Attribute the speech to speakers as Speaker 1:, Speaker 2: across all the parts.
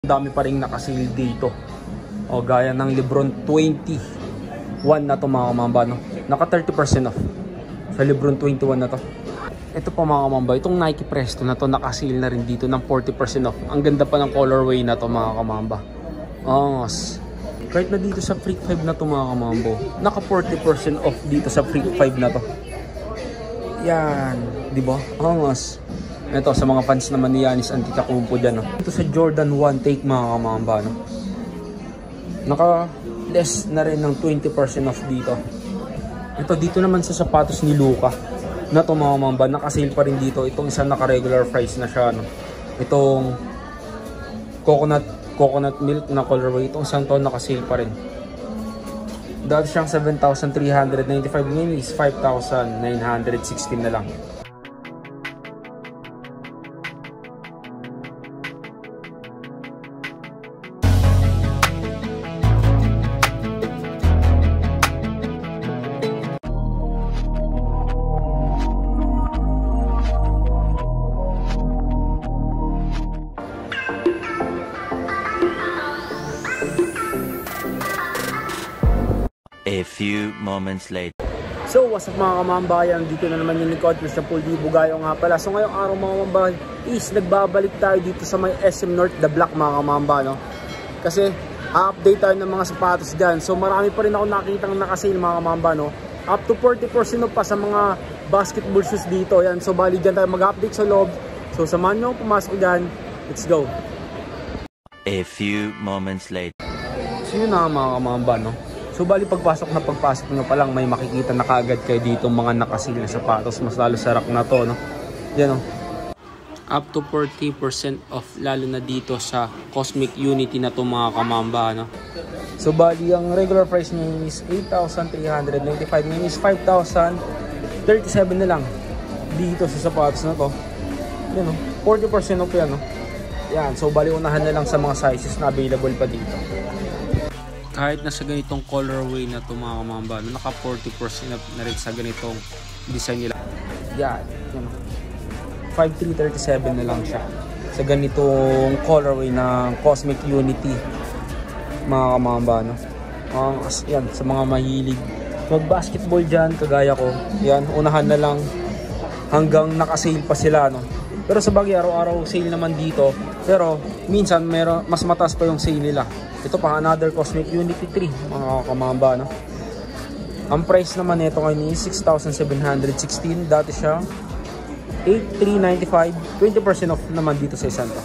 Speaker 1: Dami pa rin nakasil dito. O gaya ng Lebron 21 na to mga kamamba, no? Naka 30% off sa Lebron 21 na to. Ito pa mga kamamba, itong Nike Presto na to nakasil na rin dito ng 40% off. Ang ganda pa ng colorway na to mga kamamba. Angas. Kahit na dito sa Freak 5 na to mga kamambo, naka 40% off dito sa Freak 5 na to. Yan, di ba? Angas. Ito sa mga fans naman ni Giannis Antetokounmpo dyan, no? Ito sa Jordan 1 Take mga kamamba, no? Naka less na rin ng 20% off dito. Ito dito naman sa sapatos ni Luka na to mga kamamba, naka-sale pa rin dito. Itong isang naka-regular price na siya, no? Itong coconut milk na colorway, itong isang to naka-sale pa rin. Dati siyang 7,395, ngayon is 5,916 na lang.
Speaker 2: A few moments later.
Speaker 1: So what's up mga kamambayan, dito na naman yung likod Christian Puldi Bugayo nga pala. So ngayong araw mga kamambayan is nagbabalik tayo dito sa may SM North The Block mga kamamba, no? Kasi update tayo ng mga sapatos dyan. So marami pa rin ako nakitang nakasale mga kamamba, no? Up to 40% pa sa mga basketball shoes dito. Yan, so bali dyan tayo mag-update sa loob. So samahan nyo pumasok dyan. Let's go.
Speaker 2: A few moments later.
Speaker 1: So yun na mga kamamba, no? So bali pagpasok nyo pa lang may makikita na kaagad kayo dito mga nakasil na sapatos, mas lalo sa rack na to, no? Yan, no? Up to 40% off lalo na dito sa Cosmic Unity na to mga kamamba, no? So bali ang regular price niya is 8,395, ngayon is 5,037 na lang dito sa sapatos na to. Yan, no? 40% off yan, no? Yan, so bali unahan na lang sa mga sizes na available pa dito. Kahit na sa ganitong colorway na ito mga kamamba, naka 40% na rin sa ganitong design nila. Yan, yan. 5,337 na lang siya sa ganitong colorway ng Cosmic Unity mga kamamba, no? Yan, sa mga mahilig mag-basketball dyan, kagaya ko, yan, unahan na lang hanggang naka-sale pa sila, no? Pero sa bagay, araw-araw sale naman dito, pero minsan mas mataas pa yung sale nila. Ito pa, another Cosmic Unity 3 mga kamamba, no? Ang price naman nito ngayon is 6,716. Dati siya 8,395. 20% off naman dito sa isang to.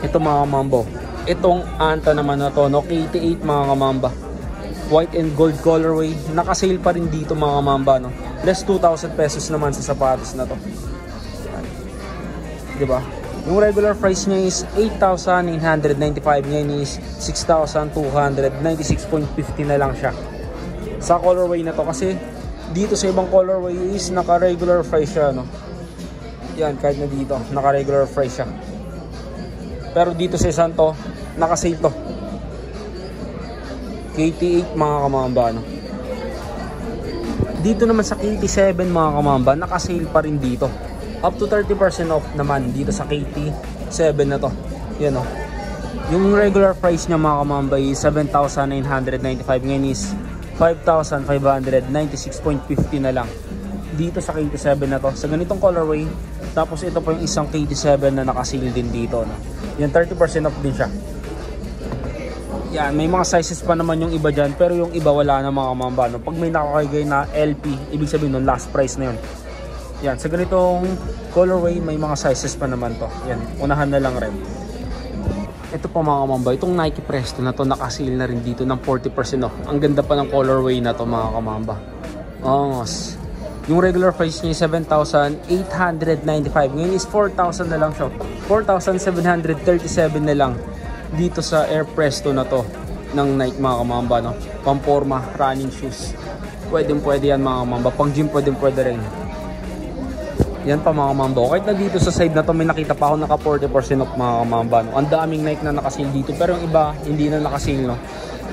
Speaker 1: Ito mga kamambo, itong Anta naman na to, no? KT8 mga kamamba, white and gold colorway, naka-sale pa rin dito mga kamamba, no? Less 2,000 pesos naman sa sapatos na to, diba? Yung regular price niya is 8,995, ngayon is 6,296.50 na lang siya sa colorway na to. Kasi dito sa ibang colorway is naka regular price siya, no? Yan, kahit na dito naka regular price siya, pero dito sa isang to naka sale to, KT8 mga kamamba, no? Dito naman sa KT7 mga kamamba, naka sale pa rin dito. Up to 30% off naman dito sa KT7 na to. Yan, o. Yung regular price niya mga kamamba is 7,995. Ngayon is 5,596.50 na lang dito sa KT7 na to, sa ganitong colorway. Tapos ito po yung isang KT7 na nakasil din dito, no? Yan, 30% off din siya. Yan, may mga sizes pa naman yung iba dyan, pero yung iba wala na mga kamamba, no? Pag may nakakagay na LP, ibig sabihin nun last price na yun. Yan, sa ganitong colorway may mga sizes pa naman to. Yan, unahan na lang rin. Ito pa mga kamamba, itong Nike Presto na to naka-sale na rin dito ng 40% off. Ang ganda pa ng colorway na to mga kamamba. Angas. Yung regular price niya 7,895. Ngayon is 4,000 na lang siya. 4,737 na lang dito sa Air Presto na to ng Nike mga kamamba, no? Pamporma, running shoes. Pwede yan mga kamamba. Pang gym pwede rin. Yan pa mga kamamba. Kahit na dito sa side na to may nakita pa ako naka 40% off mga kamamba, no? Ang daming Nike na nakasale dito, pero yung iba hindi na nakasale, no?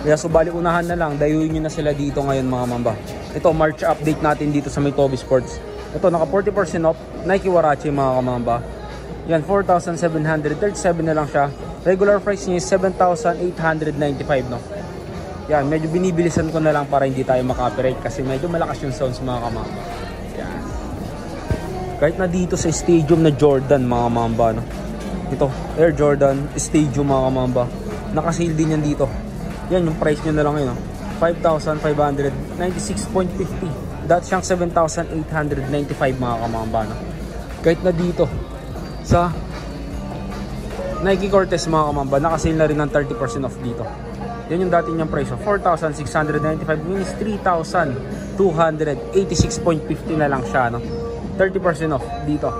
Speaker 1: Kaya subali unahan na lang, dayuin nyo na sila dito ngayon mga kamamba. Ito, March update natin dito sa may Toby Sports. Ito, naka 40% off Nike Huarache mga kamamba. Yan, 4,737 na lang siya. Regular price niya is 7,895, no? Yan, medyo binibilisan ko na lang para hindi tayo makapirate kasi medyo malakas yung sounds mga kamamba. Yan. Kahit na dito sa stadium na Jordan mga kamamba, no? Ito, Air Jordan Stadium mga kamamba. Nakasale din yan dito. Yan, yung price nyo na lang yun, no? 5,596.50. Dati siyang 7,895 mga kamamba, no? Kahit na dito sa Nike Cortez mga kamamba, nakasale na rin ng 30% off dito. Yan yung dati niyang price, 4,695 minus 3,286.50 na lang siya, no? 30% off dito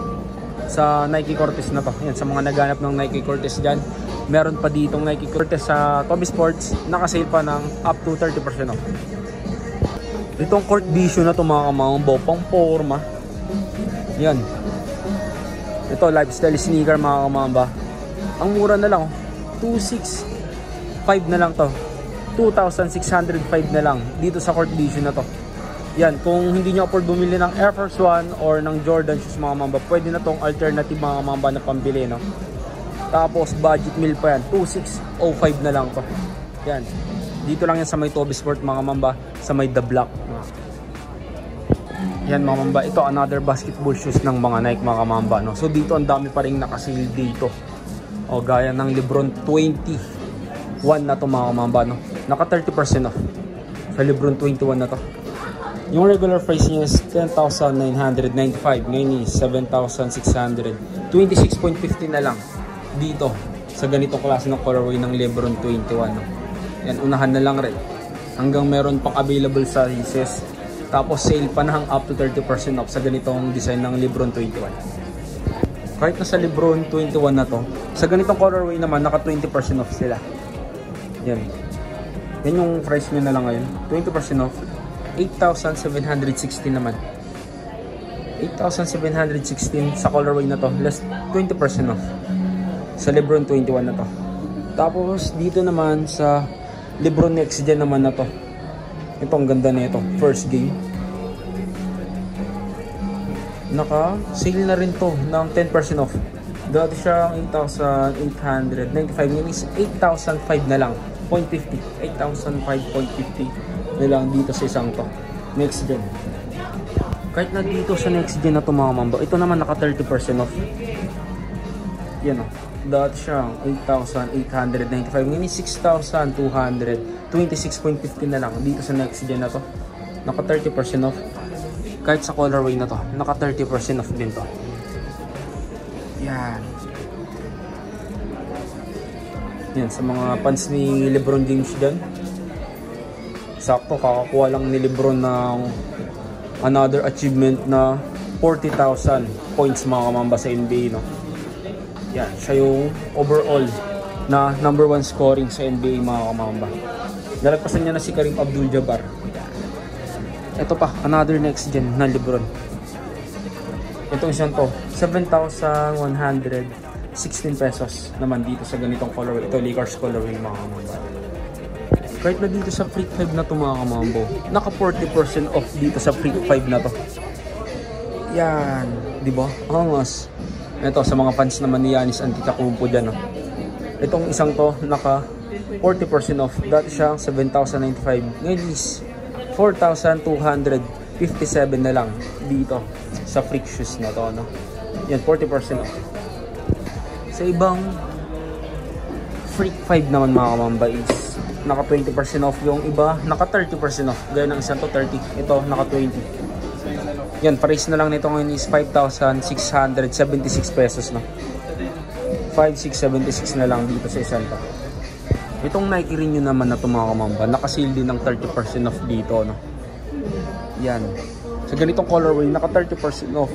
Speaker 1: sa Nike Cortez na to. Yan, sa mga naghanap ng Nike Cortez dyan, meron pa ditong Nike Cortez sa Toby Sports, nakasale pa ng up to 30% off. Itong court vision na to mga kamamba, pang forma. Yan. Ito, lifestyle sneaker mga kamamba. Ang mura na lang, 2,605 na lang to. 2,605 na lang dito sa court vision na to. Yan, kung hindi nyo afford bumili ng Air Force 1 or ng Jordan shoes mga kamamba, pwede na tong alternative mga kamamba na pambili, no? Tapos budget meal pa yan, 2,605 na lang to. Yan, dito lang yan sa may Toby Sport mga kamamba, sa may The Block. Yan mga kamamba, ito another basketball shoes ng mga Nike mga kamamba, no? So dito ang dami pa rin nakasale dito. O gaya ng Lebron 21 na to mga kamamba, no? Naka 30% off sa Lebron 21 na to. Yung regular price niya is 10,995. Ngayon is 7,600. 26.50 na lang dito sa ganitong klase ng colorway ng Lebron 21, no? Yan, unahan na lang rin hanggang meron pang available sizes. Tapos sale pa na up to 30% off sa ganitong design ng Lebron 21. Kahit na sa Lebron 21 na to, sa ganitong colorway naman naka 20% off sila. Yan. Yan yung price nyo na lang ngayon. 20% off. 8,716 naman. 8,716 sa colorway na to, less 20% off sa Lebron 21 na to. Tapos dito naman sa Lebron Next Gen naman na to, ito ang ganda na ito, first game. Naka sale na rin to ng 10% off. Dati siya 8,895, ngayon is 8,005 na lang, 0.50, 8,005.50 na lang dito sa isang to, Next Gen. Kahit na dito sa Next Gen na to mga mamba, ito naman naka 30% off. Yan o, dati siya 8,895, ngayon 6,200, 26.50 na lang dito sa Next Gen na to, naka 30% off. Kahit sa colorway na to, naka 30% off din to. Yan. Yan, sa mga fans ni Lebron James dyan, sakto, kakakuha lang ni Lebron ng another achievement na 40,000 points mga kamamba sa NBA, no? Yan, siya yung overall na number 1 scoring sa NBA mga kamamba. Nalagpasan niya na si Kareem Abdul-Jabbar. Ito pa, another Next Gen na Lebron. Itong isang to, 7,116 pesos naman dito sa ganitong colorway. Ito, Lakers colorway mga kamamba. Kahit na dito sa Freak 5 na to mga kamambo, naka 40% off dito sa Freak 5 na to. Yan, di ba? Angas. Ito sa mga fans naman ni Giannis Antetokounmpo dyan, no? Itong isang to naka 40% off. Dati siya 7,095. Ngayon is 4,257 na lang dito sa Freak shoes na to, no? Yan, 40% off. Sa ibang Freak 5 naman mga kamamba is naka 20% off, yung iba naka 30% off. Gaya ng isang to 30, ito naka 20. Yan, price na lang nito ngayon is 5,676 pesos, no? 5,676 na lang dito sa isang to. Itong Nike Renew naman na ito mga kamamba, naka-sale din ng 30% off dito, no? Yan, sa ganitong colorway naka 30% off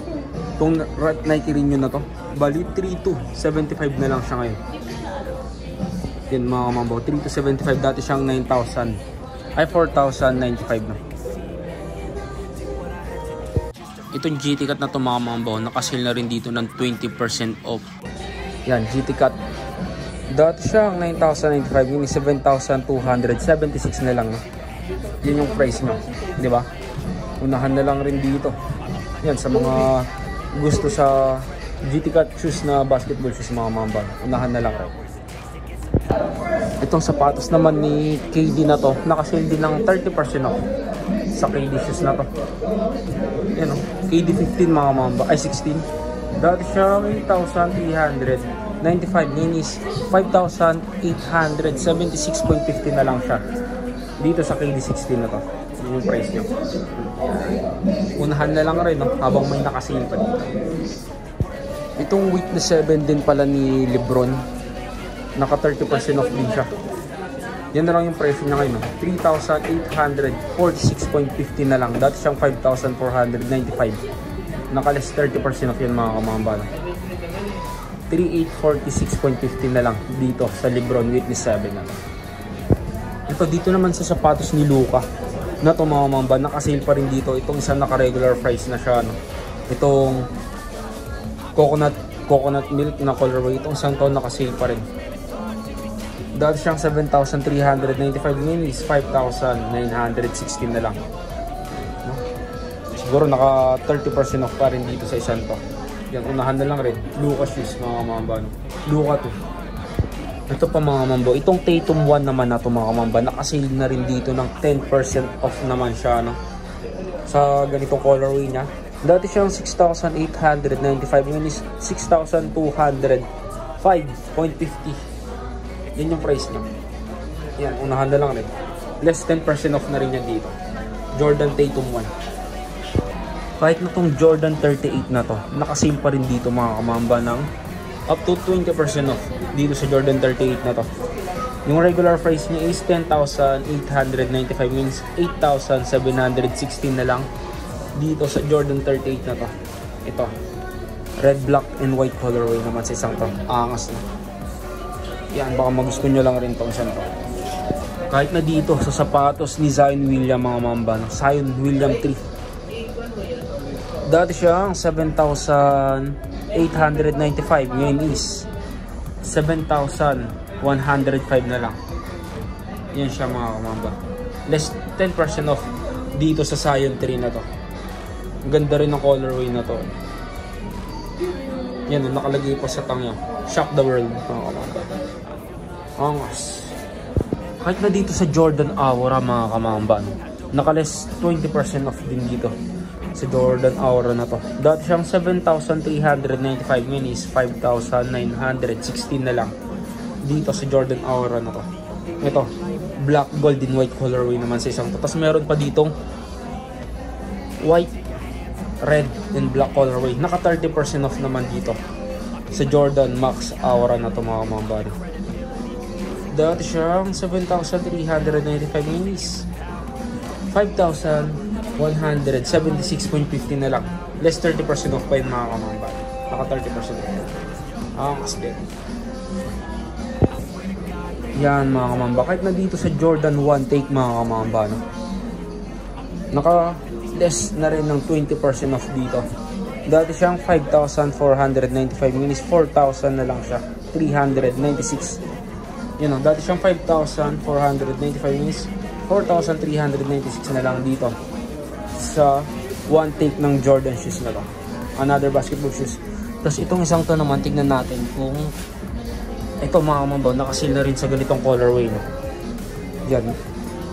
Speaker 1: itong Nike Renew na to. Bali 3,275 na lang siya ngayon. Yan mga kamambaw, 3,275, dati siyang 9,000 ay 4,095 na. Itong GT Cut na to mga kamambaw, nakasale na rin dito ng 20% off. Yan, GT Cut, dati siyang 9,095, yung 7,276 na lang, no? Yun yung price nyo, di ba? Unahan na lang rin dito. Yan, sa mga gusto sa GT Cut shoes na basketball shoes mga mamba. Unahan na lang rin. Itong sapatos naman ni KD na to, naka-sale din ng 30% off sa KD shoes na to. Yan o, KD 15 mga mamba, ay 16. Dati siya 8,395, ngayon is 5,876.50 na lang siya. Dito sa KD 16 na to, yun yung price nyo. Unahan na lang rin no, habang may naka-sale pa dito. Itong Witness 7 din pala ni Lebron, naka 30% off din siya. Yan na lang yung presyo niya ngayon, no? 3,846.50 na lang. Dati siyang 5,495. Naka less 30% off yan mga kamamba. 3,846.50 na lang dito sa Lebron Witness 7 na lang. Ito dito naman sa sapatos ni Luka na to mga kamamba, naka-sale pa rin dito. Itong isang naka-regular price na siya, no? Itong coconut milk na colorway, itong isang taon naka-sale pa rin. Dati siyang 7,395, ngayon is 5,916 na lang. No? Siguro naka 30% off pa rin dito sa isang to. Yan, unahan na lang rin. Luka shoes mga mamamba. No? Luka to. Ito pa mga mambo. Itong Tatum 1 naman na to mga mamamba. Naka-sale na rin dito ng 10% off naman siya. No? Sa ganitong colorway niya. Dati siyang 6,895, ngayon is 6,205.50. Yan yung price niya. Yan, unahan na lang rin. Less 10% off na rin yan dito. Jordan Tatum 1. Kahit na tong Jordan 38 na to, nakasale pa rin dito mga kamamba ng up to 20% off dito sa Jordan 38 na to. Yung regular price niya is 10,895, means 8,716 na lang dito sa Jordan 38 na to. Ito, red, black, and white colorway naman sa isang to. Angas na. Yan, baka magusto nyo lang rin itong isang to. Kahit na dito sa sapatos ni Zion William mga mamba, Zion William 3. Dati siya 7,895, ngayon is 7,105 na lang. Yan siya mga kamamba. Less 10% off dito sa Zion 3 na to. Ang ganda rin ng colorway na to. Yan, nakalagay pa sa tangya. Shock the world mga kamamba. Angas. Kahit na dito sa Jordan Aura mga kamamba, naka-less 20% off din dito sa Jordan Aura na to. Dati siyang 7,395, ngayon is 5,916 na lang dito sa Jordan Aura na to. Ito, black, gold, and white colorway naman sa isang to. Tapos meron pa ditong white, red, and black colorway. Naka 30% off naman dito sa Jordan Max Aura na to mga kamamba. Dati siyang 7,395, minis 5,176.50 na lang. Less 30% off pa yun mga kamamba. Naka 30% off. Angas din. Yan mga kamamba. Kahit na dito sa Jordan 1 take mga kamamba, no? Naka less na rin ng 20% off dito. Dati siyang 5,495, minis 4,000 na lang siya. 396. Yun know, dati siyang 5,495, minis 4,396 na lang dito sa one take ng Jordan shoes na to. Another basketball shoes. Tapos itong isang to naman, tignan natin kung ito mga kamambaw, nakasale na rin sa ganitong colorway, no? Yan.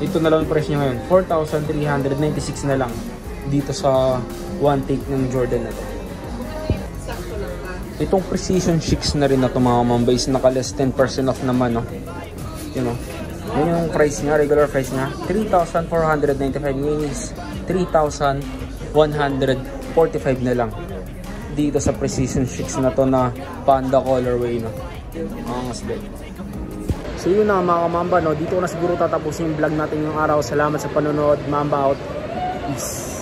Speaker 1: Ito na lang yung price niya ngayon. 4,396 na lang dito sa one take ng Jordan na to. Itong Precision 6 na rin na ito mga kamambaw is naka less 10% off naman, no? You know, yun yung price niya, regular price niya. 3,495, minis 3,145 na lang dito sa Precision 6 na to na panda colorway, no? Angas din. So yun na mga kamamba, no? Dito ko na siguro tatapusin yung vlog natin yung araw. Salamat sa panonood. Mamba out. Peace.